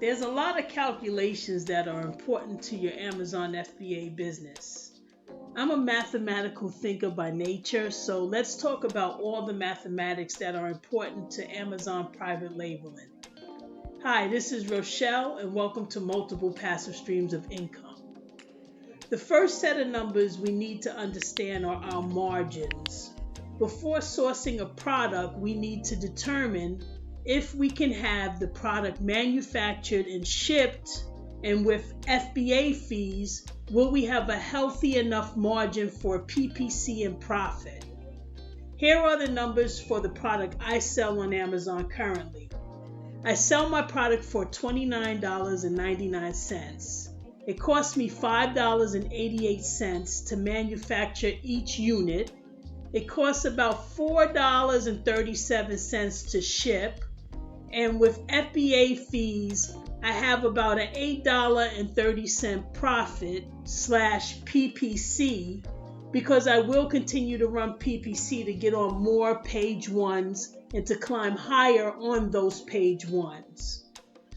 There's a lot of calculations that are important to your Amazon FBA business. I'm a mathematical thinker by nature, so let's talk about all the mathematics that are important to Amazon private labeling. Hi, this is Rochelle, and welcome to Multiple Passive Streams of Income. The first set of numbers we need to understand are our margins. Before sourcing a product, we need to determine if we can have the product manufactured and shipped, and with FBA fees, will we have a healthy enough margin for PPC and profit? Here are the numbers for the product I sell on Amazon currently. I sell my product for $29.99. It costs me $5.88 to manufacture each unit. It costs about $4.37 to ship. And with FBA fees, I have about an $8.30 profit / PPC because I will continue to run PPC to get on more page ones and to climb higher on those page ones.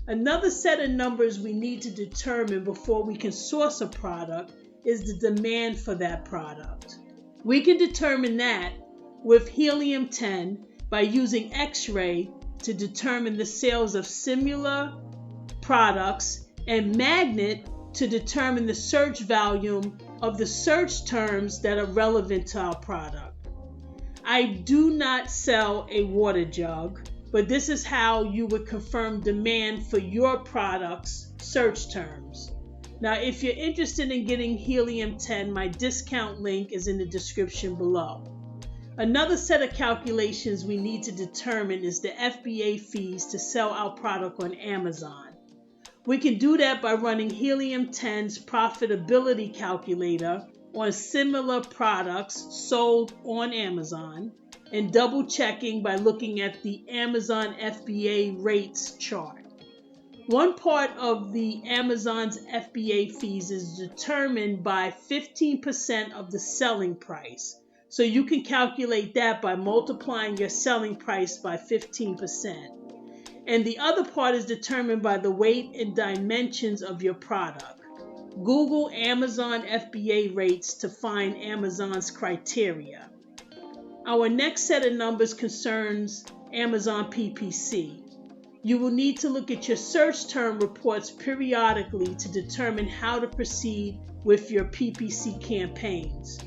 Another set of numbers we need to determine before we can source a product is the demand for that product. We can determine that with helium-10 by using X-ray to determine the sales of similar products, and magnet to determine the search volume of the search terms that are relevant to our product. I do not sell a water jug, but this is how you would confirm demand for your product's search terms. Now, if you're interested in getting helium-10, my discount link is in the description below. Another set of calculations we need to determine is the FBA fees to sell our product on Amazon. We can do that by running helium-10's profitability calculator on similar products sold on Amazon and double checking by looking at the Amazon FBA rates chart. One part of the Amazon's FBA fees is determined by 15% of the selling price. So you can calculate that by multiplying your selling price by 15%. And the other part is determined by the weight and dimensions of your product. Google Amazon FBA rates to find Amazon's criteria. Our next set of numbers concerns Amazon PPC. You will need to look at your search term reports periodically to determine how to proceed with your PPC campaigns.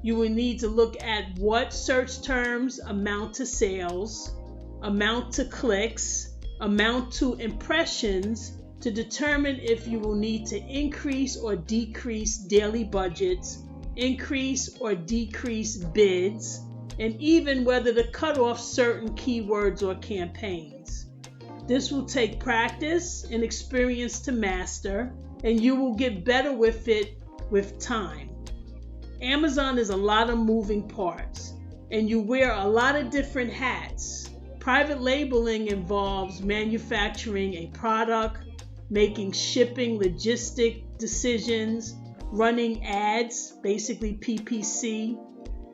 You will need to look at what search terms amount to sales, amount to clicks, amount to impressions to determine if you will need to increase or decrease daily budgets, increase or decrease bids, and even whether to cut off certain keywords or campaigns. This will take practice and experience to master, and you will get better with it with time. Amazon is a lot of moving parts, and you wear a lot of different hats. Private labeling involves manufacturing a product, making shipping logistic decisions, running ads, basically PPC,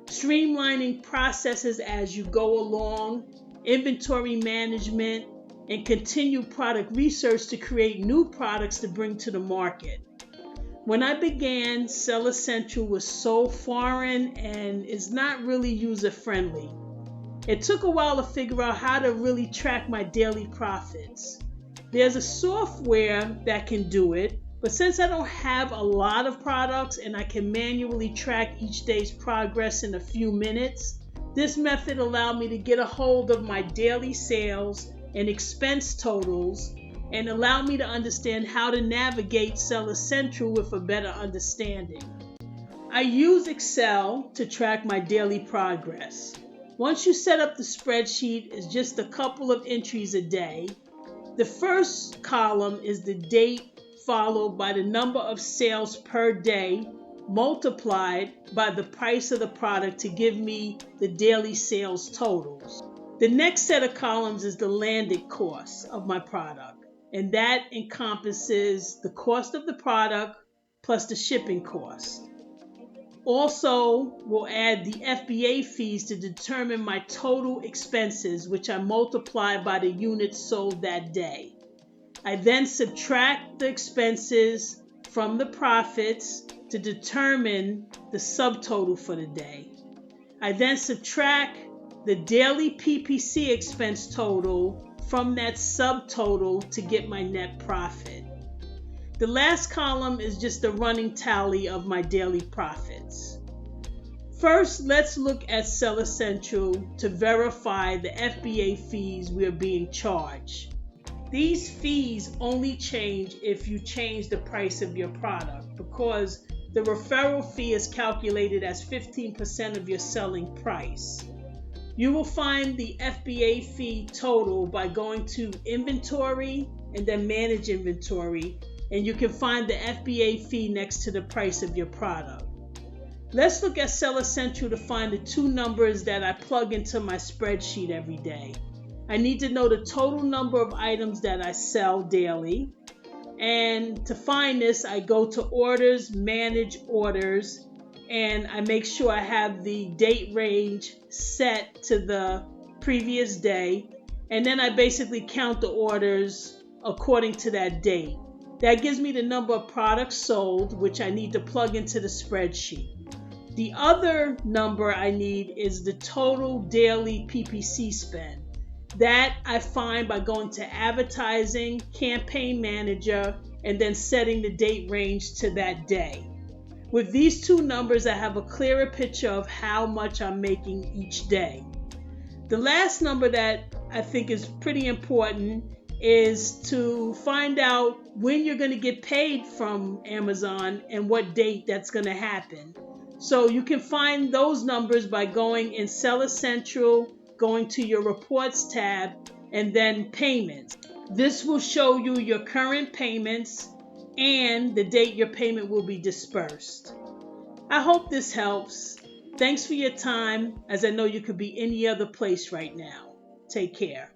streamlining processes as you go along, inventory management, and continued product research to create new products to bring to the market. When I began, Seller Central was so foreign and is not really user-friendly. It took a while to figure out how to really track my daily profits. There's a software that can do it, but since I don't have a lot of products and I can manually track each day's progress in a few minutes, this method allowed me to get a hold of my daily sales and expense totals and allow me to understand how to navigate Seller Central with a better understanding. I use Excel to track my daily progress. Once you set up the spreadsheet, it's just a couple of entries a day. The first column is the date followed by the number of sales per day multiplied by the price of the product to give me the daily sales totals. The next set of columns is the landed cost of my product. And that encompasses the cost of the product plus the shipping cost. Also, we'll add the FBA fees to determine my total expenses, which I multiply by the units sold that day. I then subtract the expenses from the profits to determine the subtotal for the day. I then subtract the daily PPC expense total from that subtotal to get my net profit. The last column is just a running tally of my daily profits. First, let's look at Seller Central to verify the FBA fees we are being charged. These fees only change if you change the price of your product, because the referral fee is calculated as 15% of your selling price. You will find the FBA fee total by going to Inventory and then Manage Inventory, and you can find the FBA fee next to the price of your product. Let's look at Seller Central to find the two numbers that I plug into my spreadsheet every day. I need to know the total number of items that I sell daily. And to find this, I go to Orders, Manage Orders, and I make sure I have the date range set to the previous day. And then I basically count the orders according to that date. That gives me the number of products sold, which I need to plug into the spreadsheet. The other number I need is the total daily PPC spend. That I find by going to Advertising, Campaign Manager, and then setting the date range to that day. With these two numbers, I have a clearer picture of how much I'm making each day. The last number that I think is pretty important is to find out when you're going to get paid from Amazon and what date that's going to happen. So you can find those numbers by going in Seller Central, going to your Reports tab, and then Payments. This will show you your current payments and the date your payment will be dispersed. I hope this helps. Thanks for your time, as I know you could be any other place right now. Take care.